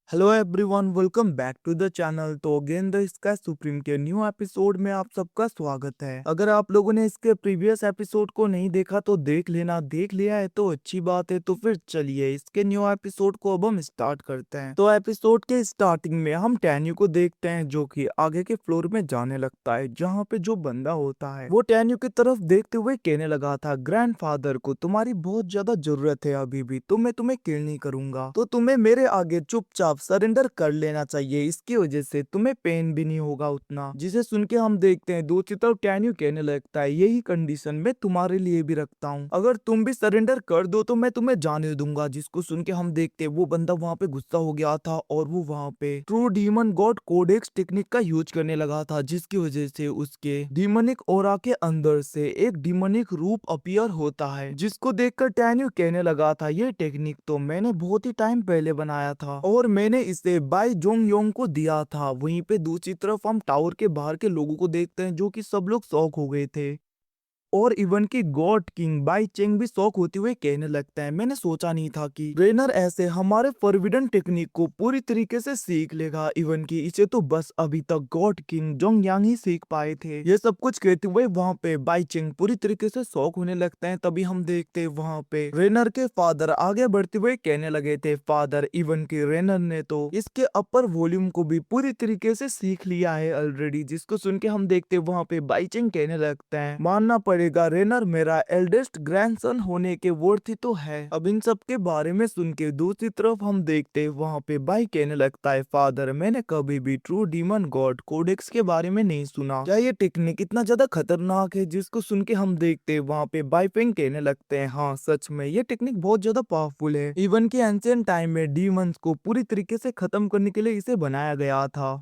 Hello everyone, welcome back to the channel. तो again the sky supreme के new episode में आप सबका स्वागत है। अगर आप लोगों ने इसके प्रीवियस एपिसोड को नहीं देखा तो देख लेना, देख लिया है तो अच्छी बात है। तो फिर चलिए इसके न्यू एपिसोड को अब हम स्टार्ट करते हैं। तो एपिसोड के स्टार्टिंग में हम टैन्यू को देखते हैं जो कि आगे के फ्लोर में जाने लगता है, जहाँ पे जो बंदा होता है वो टैन्यू की तरफ देखते हुए कहने लगा था, ग्रैंडफादर को तुम्हारी बहुत ज्यादा जरूरत है अभी भी, तो मैं तुम्हें किल नहीं करूंगा, तो तुम्हें मेरे आगे चुपचाप सरेंडर कर लेना चाहिए, इसकी वजह से तुम्हें पेन भी नहीं होगा उतना। जिसे सुन के हम देखते हैं दूसरी तरफ टैन्यू कहने लगता है, यही कंडीशन मैं तुम्हारे लिए भी रखता हूँ, अगर तुम भी सरेंडर कर दो तो मैं तुम्हें जाने दूंगा। जिसको सुन के हम देखते हैं वो बंदा वहाँ पे गुस्सा हो गया था और वो वहाँ पे true demon god codex technique का यूज करने लगा था, जिसकी वजह से उसके डीमनिक ऑरा के अंदर से एक डीमनिक रूप अपीयर होता है। जिसको देखकर टैन्यू कहने लगा था, ये टेक्निक तो मैंने बहुत ही टाइम पहले बनाया था और मैंने इसे बाई जोंग योंग को दिया था। वहीं पे दूसरी तरफ हम टावर के बाहर के लोगों को देखते हैं जो कि सब लोग शॉक हो गए थे और इवन की गॉड किंग बाई चेंग भी शौक होते हुए कहने लगता है, मैंने सोचा नहीं था कि रेनर ऐसे हमारे फॉरबिडन टेक्निक को पूरी तरीके से सीख लेगा। इवन की इसे तो बस अभी तक गॉड किंग जोंग यांग ही सीख पाए थे। ये सब कुछ कहते हुए वहाँ पे बाई चेंग पूरी तरीके से शौक होने लगते हैं। तभी हम देखते हैं वहाँ पे रेनर के फादर आगे बढ़ते हुए कहने लगे थे, फादर इवन की रेनर ने तो इसके अपर वॉल्यूम को भी पूरी तरीके से सीख लिया है ऑलरेडी। जिसको सुन के हम देखते हैं वहाँ पे बाई चेंग कहने लगते हैं, मानना पड़ेगा रेनर मेरा एल्डेस्ट ग्रैंडसन होने के वर्थ ही तो है। अब इन सब के बारे में सुन के दूसरी तरफ हम देखते वहाँ पे बाई कहने लगता है, फादर मैंने कभी भी ट्रू डीमन गॉड कोडेक्स के बारे में नहीं सुना, क्या ये टेक्निक इतना ज्यादा खतरनाक है? जिसको सुन के हम देखते वहाँ पे बाई पेंग कहने लगते हैं, हाँ सच में ये टेक्निक बहुत ज्यादा पावरफुल है। इवन की एंशिएंट टाइम में डीमंस को पूरी तरीके से खत्म करने के लिए इसे बनाया गया था।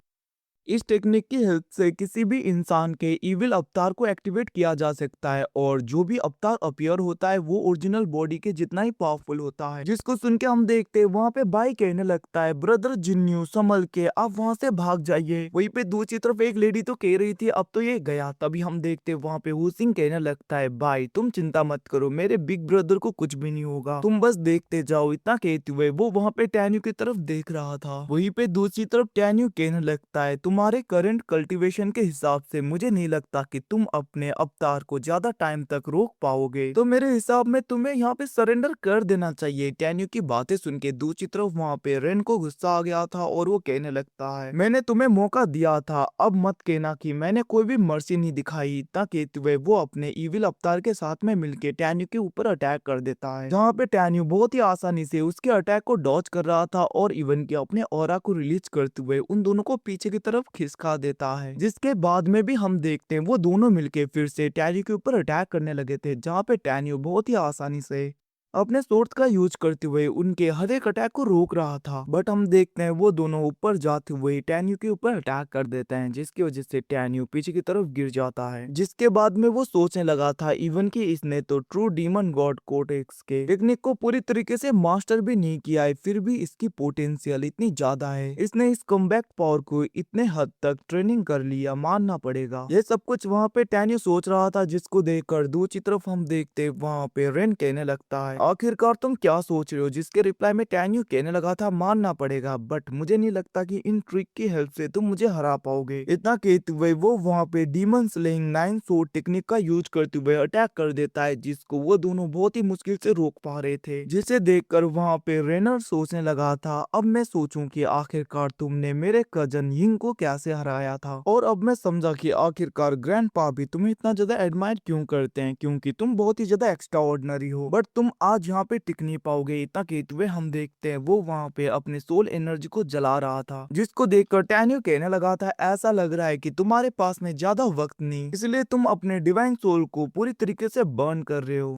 इस टेक्निक की हेल्प से किसी भी इंसान के इविल अवतार को एक्टिवेट किया जा सकता है और जो भी अवतार अपीयर होता है वो ओरिजिनल बॉडी के जितना ही पावरफुल होता है। जिसको सुन के हम देखते हैं वहाँ पे बाई कहने लगता है, ब्रदर जिन्यू संभल के आप वहाँ से भाग जाइए। वहीं पे दूसरी तरफ एक लेडी तो कह रही थी अब तो ये गया। तभी हम देखते हैं वहाँ पे हुसिंग कहने लगता है, भाई तुम चिंता मत करो, मेरे बिग ब्रदर को कुछ भी नहीं होगा, तुम बस देखते जाओ। इतना कहते हुए वो वहाँ पे टैन्यू की तरफ देख रहा था। वहीं पे दूसरी तरफ टैन्यू कहने लगता है, तुम्हारे करंट कल्टीवेशन के हिसाब से मुझे नहीं लगता कि तुम अपने अवतार को ज्यादा टाइम तक रोक पाओगे, तो मेरे हिसाब में तुम्हें यहाँ पे सरेंडर कर देना चाहिए। टैन्यू की बातें सुन के दूसरी तरफ वहाँ पे रेन को गुस्सा आ गया था और वो कहने लगता है, मैंने तुम्हें मौका दिया था, अब मत कहना कि मैंने कोई भी मर्सी नहीं दिखाई। इतना कहते हुए वो अपने इविल अवतार के साथ में मिलके टैन्यू के ऊपर अटैक कर देता है, जहाँ पे टैन्यू बहुत ही आसानी से उसके अटैक को डॉज कर रहा था और इवन के अपने ऑरा को रिलीज करते हुए उन दोनों को पीछे की तरफ खिसका देता है। जिसके बाद में भी हम देखते हैं वो दोनों मिलके फिर से टैन्यू के ऊपर अटैक करने लगे थे, जहाँ पे टैन्यू बहुत ही आसानी से अपने सोर्स का यूज करते हुए उनके हर एक अटैक को रोक रहा था। बट हम देखते हैं वो दोनों ऊपर जाते हुए टैन्यू के ऊपर अटैक कर देते हैं, जिसकी वजह से टैन्यू पीछे की तरफ गिर जाता है। जिसके बाद में वो सोचने लगा था इवन कि इसने तो ट्रू डीमन गॉड कोडेक्स के टेक्निक को पूरी तरीके से मास्टर भी नहीं किया है, फिर भी इसकी पोटेंशियल इतनी ज्यादा है, इसने इस कमबैक पावर को इतने हद तक ट्रेनिंग कर लिया, मानना पड़ेगा। ये सब कुछ वहाँ पे टैन्यू सोच रहा था। जिसको देखकर दूसरी तरफ हम देखते वहाँ पे रेन कहने लगता है, आखिरकार तुम क्या सोच रहे हो? जिसके रिप्लाई में टैन्यू कहने लगा था, मानना पड़ेगा बट मुझे नहीं लगता कि इन ट्रिक की हेल्प से तुम मुझे हरा पाओगे। इतना कहते हुए वो वहाँ पे डीमन स्लेइंग 9 सोर्ड टेक्निक का यूज करते हुए अटैक कर देता है, जिसको वो दोनों बहुत ही मुश्किल से रोक पा रहे थे। जिसे देखकर वहाँ पे रेनर सोचने लगा था, अब मैं सोचूं कि आखिरकार तुमने मेरे कजन यिंग को कैसे हराया था। और अब मैं समझा कि आखिरकार ग्रैंडपा भी तुम्हें इतना ज्यादा एडमायर क्यों करते हैं, क्योंकि तुम बहुत ही ज्यादा एक्स्ट्रा ऑर्डिनरी हो, बट तुम आज यहाँ पे टिक नहीं पाओगे। इतना कहते हुए हम देखते हैं वो वहाँ पे अपने सोल एनर्जी को जला रहा था। जिसको देखकर टैन्यू कहने लगा था, ऐसा लग रहा है कि तुम्हारे पास में ज्यादा वक्त नहीं, इसलिए तुम अपने डिवाइन सोल को पूरी तरीके से बर्न कर रहे हो।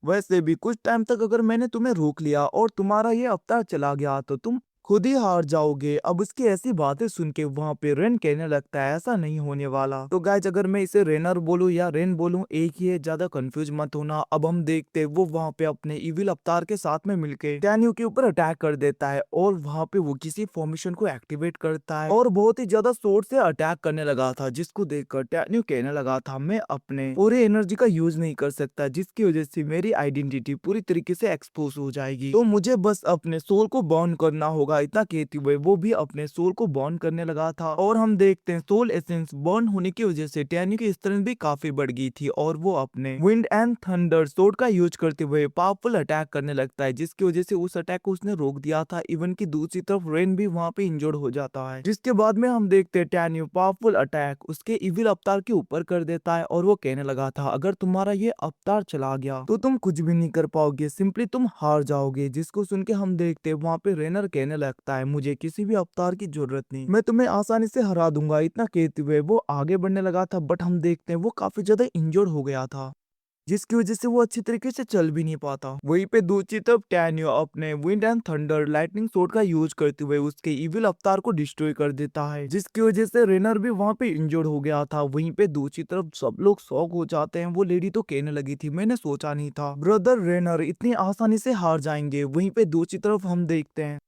वैसे भी कुछ टाइम तक अगर मैंने तुम्हें रोक लिया और तुम्हारा ये अवतार चला गया तो तुम खुद ही हार जाओगे। अब उसकी ऐसी बातें सुन के वहाँ पे रेन कहने लगता है, ऐसा नहीं होने वाला। तो गाइज अगर मैं इसे रेनर बोलूं या रेन बोलूं एक ही है, ज्यादा कंफ्यूज मत होना। अब हम देखते वो वहाँ पे अपने इविल अवतार के साथ में मिलके टैन्यू के ऊपर अटैक कर देता है और वहाँ पे वो किसी फॉर्मेशन को एक्टिवेट करता है और बहुत ही ज्यादा सोर्ट से अटैक करने लगा था। जिसको देखकर टैन्यू कहने लगा था, मैं अपने पूरे एनर्जी का यूज नहीं कर सकता, जिसकी वजह से मेरी आइडेंटिटी पूरी तरीके से एक्सपोज हो जाएगी, तो मुझे बस अपने सोल को बर्न करना होगा। होगा। इतना कहते हुए वो भी अपने सोल को बर्न करने लगा था और हम देखते हैं सोल एसेंस बर्न होने की वजह से टैन्यू की स्ट्रेंथ भी काफी बढ़ गई थी और वो अपने विंड एंड थंडर सोर्ड का यूज करते हुए पावरफुल अटैक करने लगता है, जिसकी वजह से उस अटैक को उसने रोक दिया था। इवन की दूसरी तरफ रेन भी वहाँ पे इंजर्ड हो जाता है, जिसके बाद में हम देखते हैं टैन्यू पावरफुल अटैक उसके इविल अवतार के ऊपर कर देता है और वो कहने लगा था अगर तुम्हारा ये अवतार चला गया तो तुम कुछ भी नहीं कर पाओगे, सिंपली तुम हार जाओगे। जिसको सुन के हम देखते हैं वहाँ पे रेनर कहने लगता है मुझे किसी भी अवतार की जरूरत नहीं, मैं तुम्हें आसानी से हरा दूंगा। इतना कहते हुए वो आगे बढ़ने लगा था, बट हम देखते हैं वो काफी ज्यादा इंजर्ड हो गया था, जिसकी वजह से वो अच्छी तरीके से चल भी नहीं पाता। वहीं पे दूसरी तरफ टैन्यू अपने wind and thunder lightning sword का यूज करते हुए उसके इविल अवतार को डिस्ट्रॉय कर देता है, जिसकी वजह से रेनर भी वहां पे इंजर्ड हो गया था। वहीं पे दूसरी तरफ सब लोग शॉक हो जाते हैं। वो लेडी तो कहने लगी थी मैंने सोचा नहीं था ब्रदर रेनर इतनी आसानी से हार जाएंगे। वहीं पे दूसरी तरफ हम देखते हैं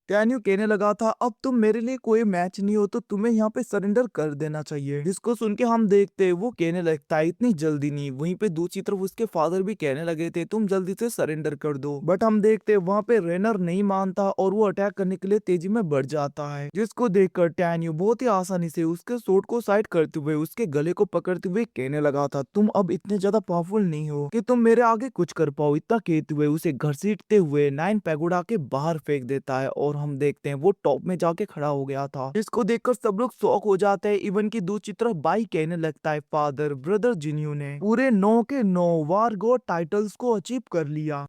टैन्यू कहने लगा था अब तुम मेरे लिए कोई मैच नहीं हो तो तुम्हें यहाँ पे सरेंडर कर देना चाहिए। जिसको सुन के हम देखते हैं वो कहने लगता है इतनी जल्दी नहीं। वहीं पे दूसरी तरफ उसके फादर भी कहने लगे थे तुम जल्दी से सरेंडर कर दो, बट हम देखते हैं वहाँ पे रेनर नहीं मानता और वो अटैक करने के लिए तेजी में बढ़ जाता है। जिसको देखकर टैन्यू बहुत ही आसानी से उसके सोर्ड को साइड करते हुए उसके गले को पकड़ते हुए कहने लगा था तुम अब इतने ज्यादा पावरफुल नहीं हो कि तुम मेरे आगे कुछ कर पाओ। इतना कहते हुए उसे घसीटते हुए 9 पैगोडा के बाहर फेंक देता है और हम देखते हैं वो टॉप में जाके खड़ा हो गया था, जिसको देखकर सब लोग शॉक हो जाते हैं। इवन की दूसरी तरफ बाई कहने लगता है फादर ब्रदर जिन्यू ने पूरे 9 के 9 वार गॉड टाइटल्स को अचीव कर लिया।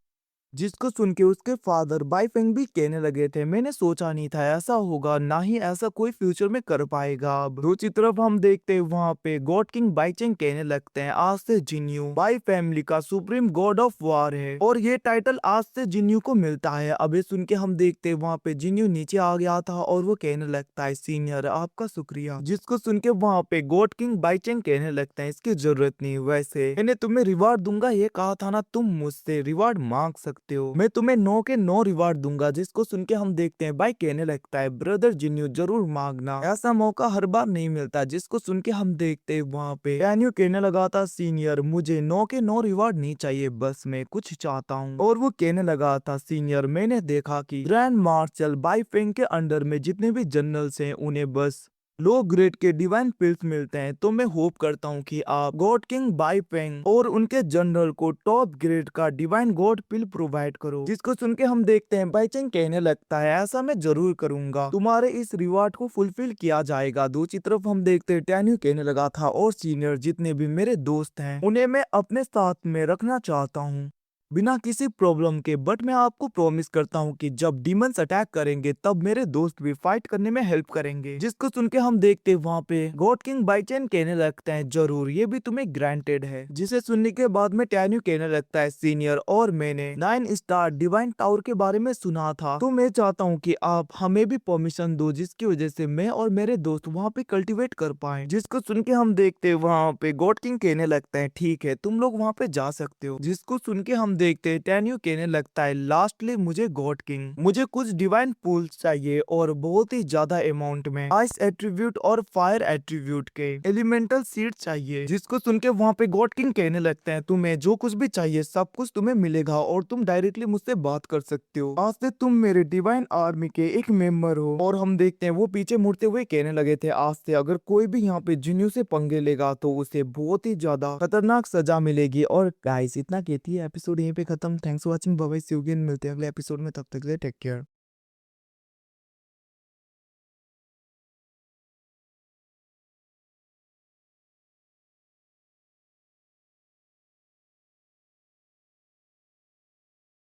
जिसको सुन के उसके फादर बाईफेंग भी कहने लगे थे मैंने सोचा नहीं था ऐसा होगा, ना ही ऐसा कोई फ्यूचर में कर पाएगा। अब दूसरी तरफ हम देखते हैं वहाँ पे गॉड किंग बाईचेंग कहने लगते हैं आज से जिन्यू बाई फैमिली का सुप्रीम गॉड ऑफ वार है और ये टाइटल आज से जिन्यू को मिलता है। अब ये सुन के हम देखते हैं वहाँ पे जिन्यू नीचे आ गया था और वो कहने लगता है सीनियर आपका शुक्रिया। जिसको सुन के वहाँ पे गॉड किंग बाईचेंग कहने लगते हैं इसकी जरूरत नहीं, वैसे मैंने तुम्हें रिवार्ड दूंगा ये कहा था ना, तुम मुझसे रिवार्ड मांग सकते हो, मैं तुम्हें 9 के 9 रिवार्ड दूंगा। जिसको सुन के हम देखते हैं भाई कहने लगता है ब्रदर जिन्यू जरूर मांगना, ऐसा मौका हर बार नहीं मिलता। जिसको सुन के हम देखते हैं वहाँ पे टैन्यू कहने लगा था सीनियर मुझे 9 के 9 रिवार्ड नहीं चाहिए, बस मैं कुछ चाहता हूँ। और वो कहने लगा था सीनियर मैंने देखा कि ग्रैंड मार्शल बाईफेंग के अंडर में जितने भी जनरल्स हैं उन्हें बस लो ग्रेड के डिवाइन पिल्स मिलते हैं, तो मैं होप करता हूँ कि आप गॉड किंग बाईफेंग और उनके जनरल को टॉप ग्रेड का डिवाइन गॉड पिल प्रोवाइड करो। जिसको सुन के हम देखते हैं बाईचेंग कहने लगता है ऐसा मैं जरूर करूंगा, तुम्हारे इस रिवार्ड को फुलफिल किया जाएगा। दूसरी तरफ हम देखते हैं टैन्यू कहने लगा था और सीनियर जितने भी मेरे दोस्त हैं उन्हें मैं अपने साथ में रखना चाहता हूँ बिना किसी प्रॉब्लम के, बट मैं आपको प्रॉमिस करता हूँ कि जब डीमंस अटैक करेंगे तब मेरे दोस्त भी फाइट करने में हेल्प करेंगे। जिसको सुन के हम देखते हैं वहाँ पे गॉड किंग बाईचेन कहने लगते हैं जरूर ये भी तुम्हें ग्रांटेड है। जिसे सुनने के बाद में टैन्यू कहने लगता है सीनियर और मैंने 9 स्टार डिवाइन टावर के बारे में सुना था, तो मैं चाहता हूँ कि आप हमें भी परमिशन दो जिसकी वजह से मैं और मेरे दोस्त वहाँ पे कल्टिवेट कर पाए। जिसको सुन के हम देखते हैं वहाँ पे गॉड किंग कहने लगता है ठीक है तुम लोग वहाँ पे जा सकते हो। जिसको सुन के हम देखते हैं टैन्यू कहने लगता है लास्टली मुझे गॉड किंग मुझे कुछ डिवाइन पूल्स चाहिए और बहुत ही ज्यादा अमाउंट में आइस एट्रीब्यूट और फायर एट्रीब्यूट के एलिमेंटल सीड चाहिए। जिसको सुन के वहाँ पे गॉड किंग कहने लगते हैं तुम्हें जो कुछ भी चाहिए सब कुछ तुम्हें मिलेगा और तुम डायरेक्टली मुझसे बात कर सकते हो, आज से तुम मेरे डिवाइन आर्मी के एक मेंबर हो। और हम देखते हैं वो पीछे मुड़ते हुए कहने लगे थे आज से अगर कोई भी यहाँ पे जिन्यू से पंगे लेगा तो उसे बहुत ही ज्यादा खतरनाक सजा मिलेगी। और गाइस इतना कहती है एपिसोड यहीं पे खत्म। Thanks for watching, bye bye, see you again, मिलते हैं अगले एपिसोड में, तब तक के लिए टेक केयर।